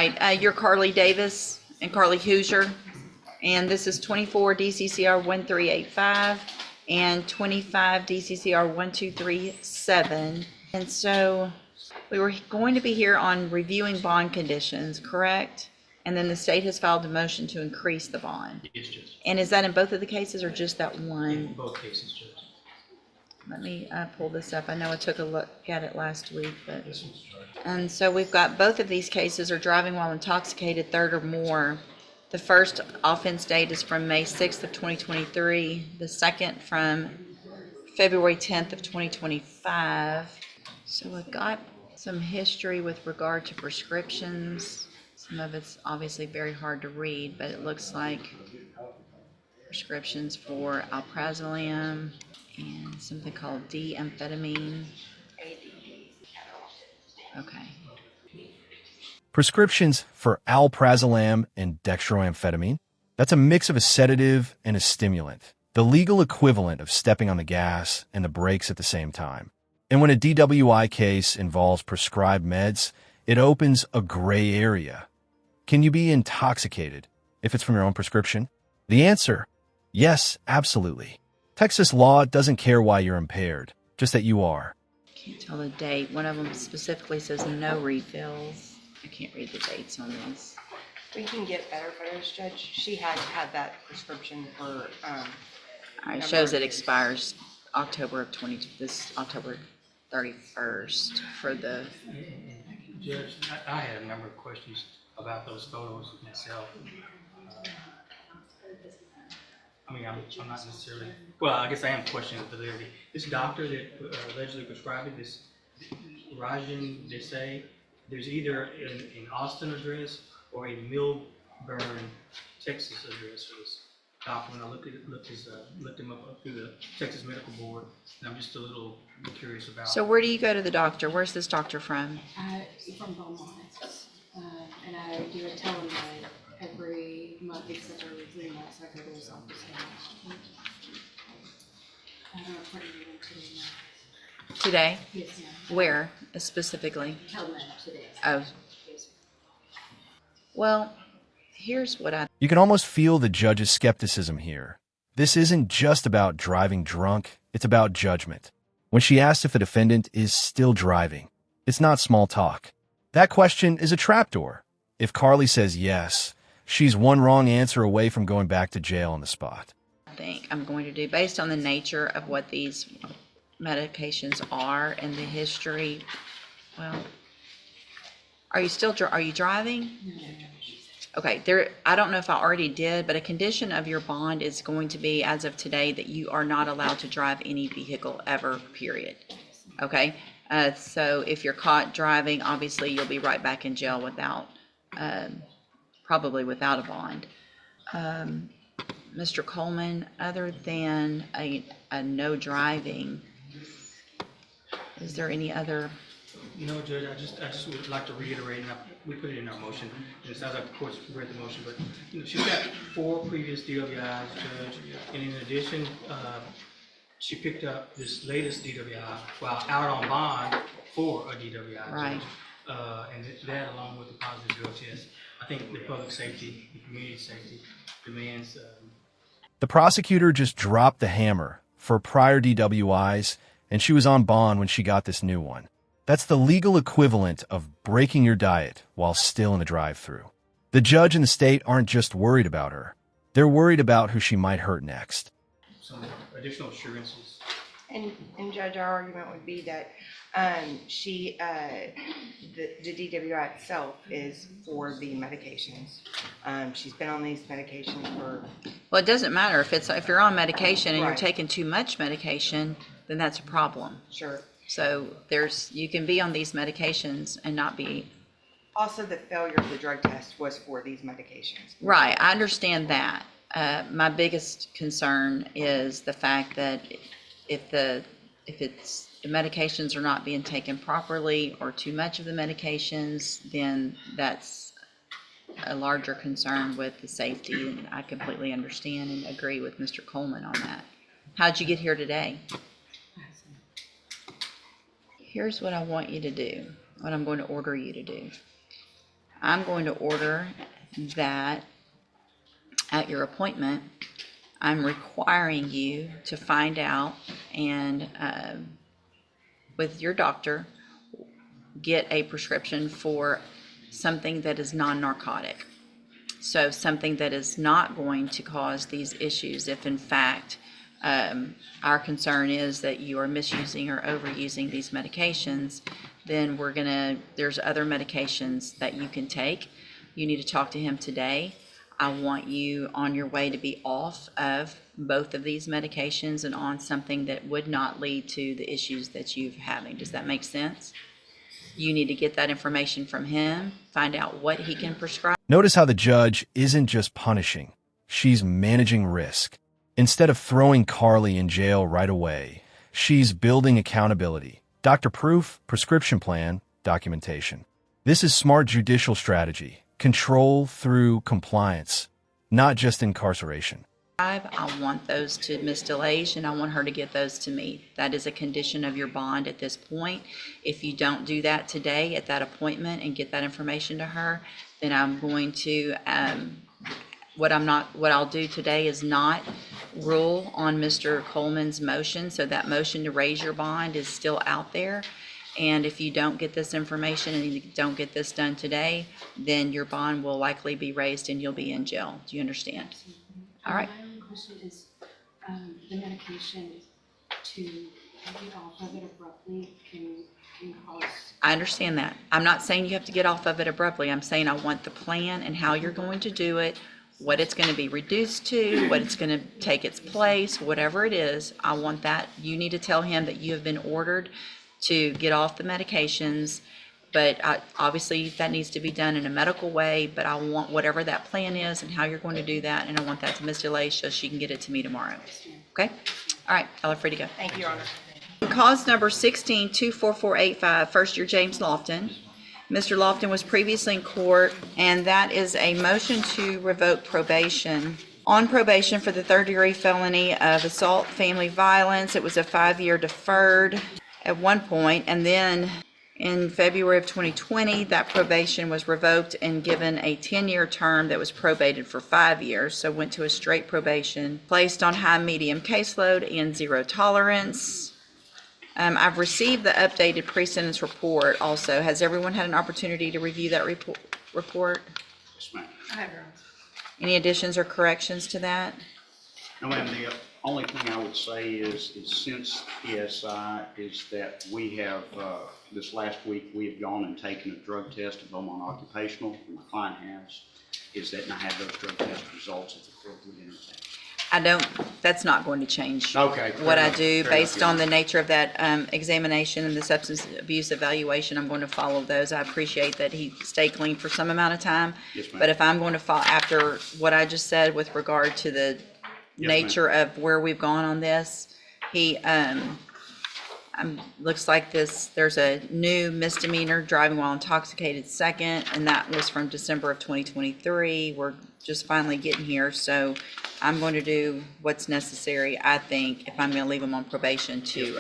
Right, you're Carly Davis and Carly Hoosier, and this is 24 DCCR 1385 and 25 DCCR 1237. And so we were going to be here on reviewing bond conditions, correct? And then the state has filed a motion to increase the bond. Yes, Judge. And is that in both of the cases or just that In one? both cases, Judge. Let me pull this up. I know I took a look at it last week, but. This one's charged. And so we've got both of these cases are driving while intoxicated, third or more. The first offense date is from May 6th of 2023. The second from February 10th of 2025. So we've got some history with regard to prescriptions. Some of it's obviously very hard to read, but it looks like prescriptions for alprazolam and something called D-amphetamine. Okay. Prescriptions for alprazolam and dextroamphetamine. That's a mix of a sedative and a stimulant, the legal equivalent of stepping on the gas and the brakes at the same time. And when a DWI case involves prescribed meds, it opens a gray area. Can you be intoxicated if it's from your own prescription? The answer, yes, absolutely. Texas law doesn't care why you're impaired, just that you are. Can't tell the date. One of them specifically says no refills. I can't read the dates on these. We can get better photos, Judge. She had had that prescription for, All right, it shows it expires October 31st for the. Judge, I had a number of questions about those photos myself. I'm not necessarily, well, I guess I am questioning the validity. This doctor that allegedly prescribed it, this Rajan Desai, there's either an Austin address or a Millburn, Texas address for this doctor. When I looked him up through the Texas Medical Board, and I'm just a little curious about. So where do you go to the doctor? Where's this doctor from? From Beaumont, and I do a telemed every month except every 3 months. I go to his office. I have an appointment with him today. Today? Yes, ma'am. Where specifically? Telemed today. Oh, Yes, well, here's what I. You can almost feel the judge's skepticism here. This isn't just about driving drunk, it's about judgment. When she asks if a defendant is still driving, it's not small talk. That question is a trapdoor. If Carly says yes, she's one wrong answer away from going back to jail on the spot. Think I'm going to do based on the nature of what these medications are and the history. Well, are you driving? Okay, I don't know if I already did, but a condition of your bond is going to be, as of today, that you are not allowed to drive any vehicle ever, period. Okay, so if you're caught driving, obviously you'll be right back in jail without, probably without a bond. Mr. Coleman, other than a no driving, is there any other? No, Judge, I just would like to reiterate, and we put it in our motion, and it sounds like, of course, we read the motion, but, she's got 4 previous DWIs, Judge, and in addition, she picked up this latest DWI while out on bond for a DWI, Right. Judge. And that, along with the positive drug test, I think the public safety, the community safety demands. The prosecutor just dropped the hammer for prior DWIs, and she was on bond when she got this new one. That's the legal equivalent of breaking your diet while still in the drive-thru. The judge and the state aren't just worried about her. They're worried about who she might hurt next. Some additional assurances. and Judge, our argument would be that the DWI itself is for the medications. She's been on these medications for. Well, it doesn't matter if you're on medication and you're Right. taking too much medication, then that's a problem. Sure. So you can be on these medications and not be. Also, the failure of the drug test was for these medications. Right, I understand that. My biggest concern is the fact that if the medications are not being taken properly or too much of the medications, then that's a larger concern with the safety, and I completely understand and agree with Mr. Coleman on that. How'd you get here today? Here's what I want you to do, what I'm going to order you to do. I'm going to order that at your appointment, I'm requiring you to find out and with your doctor, get a prescription for something that is non-narcotic. So something that is not going to cause these issues if in fact our concern is that you are misusing or overusing these medications, then there's other medications that you can take. You need to talk to him today. I want you on your way to be off of both of these medications and on something that would not lead to the issues that you're having. Does that make sense? You need to get that information from him, find out what he can prescribe. Notice how the judge isn't just punishing, she's managing risk. Instead of throwing Carly in jail right away, she's building accountability. Doctor proof, prescription plan, documentation. This is smart judicial strategy. Control through compliance, not just incarceration. I want those to Ms. DeLage, and I want her to get those to me. That is a condition of your bond at this point. If you don't do that today at that appointment and get that information to her, then I'm going to, what I'll do today is not rule on Mr. Coleman's motion. So that motion to raise your bond is still out there. And if you don't get this information and you don't get this done today, then your bond will likely be raised and you'll be in jail. Do you understand? All right. My only question is, the medication to get off of it abruptly can cause. I understand that. I'm not saying you have to get off of it abruptly. I'm saying I want the plan and how you're going to do it, what it's going to be reduced to, what it's going to take its place, whatever it is. I want that. You need to tell him that you have been ordered to get off the medications, but obviously that needs to be done in a medical way, but I want whatever that plan is and how you're going to do that, and I want that to Ms. DeLay so she can get it to me tomorrow. Okay? All right, y'all are free to go. Thank you, Your Honor. Cause number 16-24485, first year James Loftton. Mr. Loftton was previously in court, and that is a motion to revoke probation. On probation for the third-degree felony of assault, family violence. It was a 5-year deferred at one point, and then in February of 2020, that probation was revoked and given a 10-year term that was probated for 5 years, so went to a straight probation, placed on high-medium caseload and zero tolerance. I've received the updated pre-sentence report also. Has everyone had an opportunity to review that report? Yes, ma'am. I have your Any additions or corrections to that? No, ma'am, the only thing I would say is since PSI is that we have, this last week, we have gone and taken a drug test at Beaumont Occupational, and my client has, is that, and I have those drug test results at the court would entertain. That's not going to change Okay. what I enough, do fair based enough. on the nature of that examination and the substance abuse evaluation. I'm going to follow those. I appreciate that he stayed clean for some amount of time. Yes, ma'am. But if I'm going to follow after what I just said with regard to the Yes, nature of where we've gone on this, he looks like there's a new misdemeanor, driving while intoxicated second, and that was from December of 2023. We're just finally getting here, so I'm going to do what's necessary, I think, if I'm going to leave him on probation to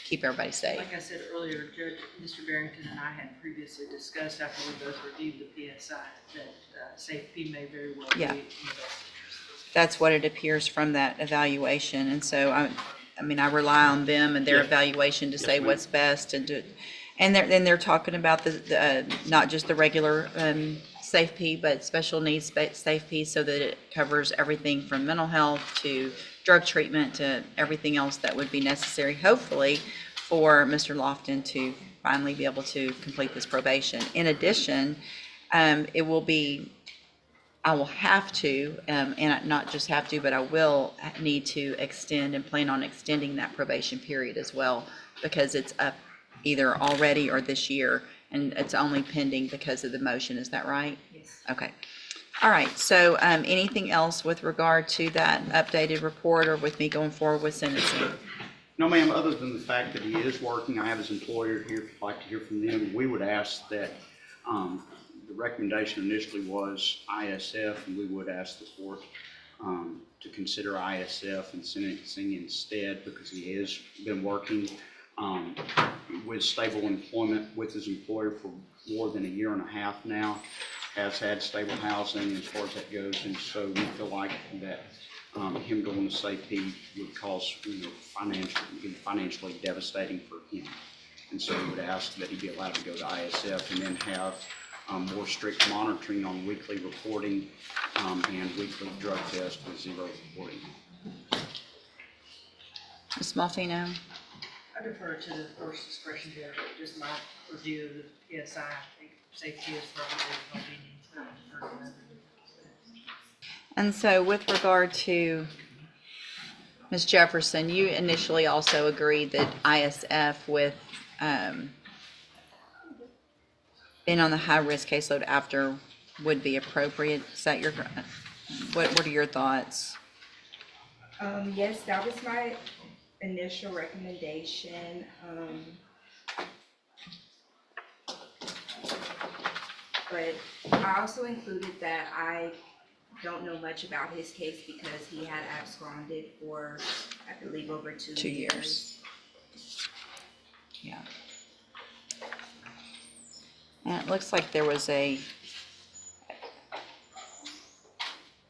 keep everybody safe. Like I said earlier, Judge, Mr. Barrington and I had previously discussed after we both reviewed the PSI that safety may very well be Yeah. in the best interest. That's what it appears from that evaluation, and so I mean, I rely on them and their Yes. evaluation to Yes, say ma'am. what's best and do, and they're talking about the not just the regular safe P, but special needs safe P, so that it covers everything from mental health to drug treatment to everything else that would be necessary, hopefully, for Mr. Loftton to finally be able to complete this probation. In addition, it will be, I will have to, and not just have to, but I will need to extend and plan on extending that probation period as well, because it's up either already or this year, and it's only pending because of the motion. Is that right? Yes. Okay. All right. So anything else with regard to that updated report or with me going forward with sentencing? No, ma'am, other than the fact that he is working, I have his employer here, if you'd like to hear from them. We would ask that, the recommendation initially was ISF, and we would ask the court to consider ISF and sentencing instead, because he has been working with stable employment with his employer for more than a year and a half now, has had stable housing as far as that goes, and so we feel like that him going to safety would cause, financially devastating for him. And so we would ask that he be allowed to go to ISF and then have more strict monitoring on weekly reporting and weekly drug tests with zero reporting. Ms. Malfino? I defer to the first discretion judge, just my review of the PSI. I think safety is probably well-being. And so with regard to Ms. Jefferson, you initially also agreed that ISF with being on the high-risk caseload after would be appropriate. Is that your, what are your thoughts? Yes, that was my initial recommendation. But I also included that I don't know much about his case because he had absconded for, I believe, over 2 years. Yeah. And it looks like there was a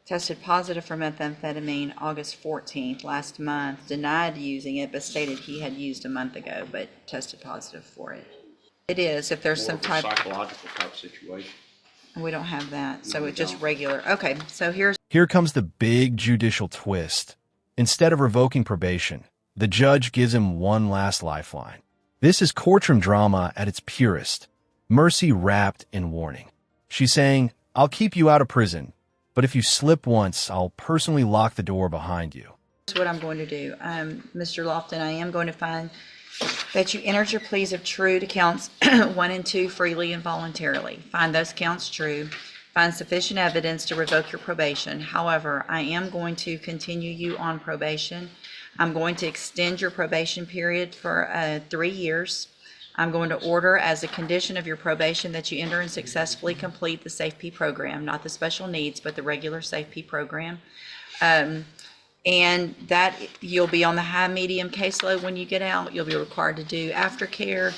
tested positive for methamphetamine August 14th, last month, denied using it, but stated he had used a month ago, but tested positive for it. It is, if there's some type. Psychological type situation. We don't have that, so No, we it's just don't. regular. Okay, so here's. Here comes the big judicial twist. Instead of revoking probation, the judge gives him one last lifeline. This is courtroom drama at its purest. Mercy wrapped in warning. She's saying, I'll keep you out of prison, but if you slip once, I'll personally lock the door behind you. Here's what I'm going to do. Mr. Loftton, I am going to find that you entered your pleas of true to counts 1 and 2 freely and voluntarily. Find those counts true. Find sufficient evidence to revoke your probation. However, I am going to continue you on probation. I'm going to extend your probation period for 3 years. I'm going to order as a condition of your probation that you enter and successfully complete the SafeP program, not the special needs, but the regular SafeP program. And that you'll be on the high medium caseload when you get out. You'll be required to do aftercare.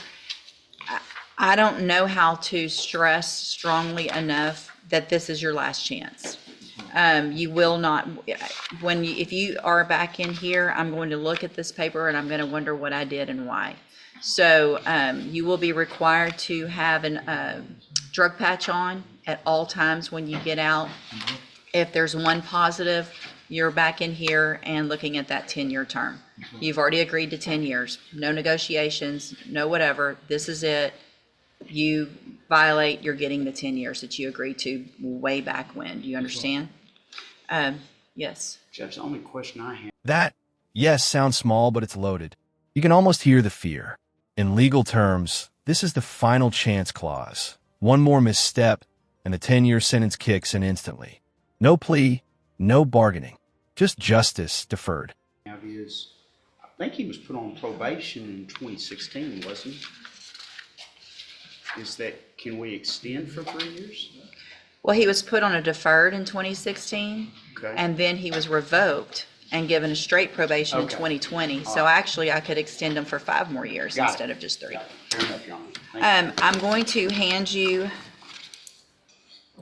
I don't know how to stress strongly enough that this is your last chance. You will not, if you are back in here, I'm going to look at this paper and I'm going to wonder what I did and why. So you will be required to have a drug patch on at all times when you get out. If there's one positive, you're back in here and looking at that 10-year term. You've already agreed to 10 years. No negotiations, no whatever. This is it. You violate, you're getting the 10 years that you agreed to way back when. Do you understand? Yes. Judge, the only question I have. That, yes, sounds small, but it's loaded. You can almost hear the fear. In legal terms, this is the final chance clause. One more misstep, and the 10-year sentence kicks in instantly. No plea, no bargaining, just justice deferred. I think he was put on probation in 2016, wasn't he? Can we extend for 3 years? Well, he was put on a deferred in 2016, Okay. and then he was revoked and given a straight probation in Okay. 2020. So actually, I could extend him for 5 more years Got it. instead of just 3. Got it. Fair enough, Your Honor. Thank you. I'm going to hand you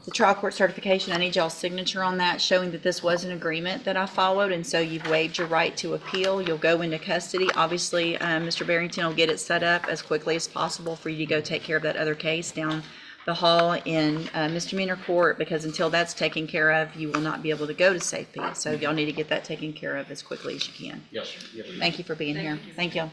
the trial court certification. I need y'all's signature on that, showing that this was an agreement that I followed, and so you've waived your right to appeal. You'll go into custody. Obviously, Mr. Barrington will get it set up as quickly as possible for you to go take care of that other case down the hall in misdemeanor court, because until that's taken care of, you will not be able to go to safety. So y'all need to get that taken care of as quickly as you can. Yes, sir. Yes, sir. Thank you for being here. Thank you.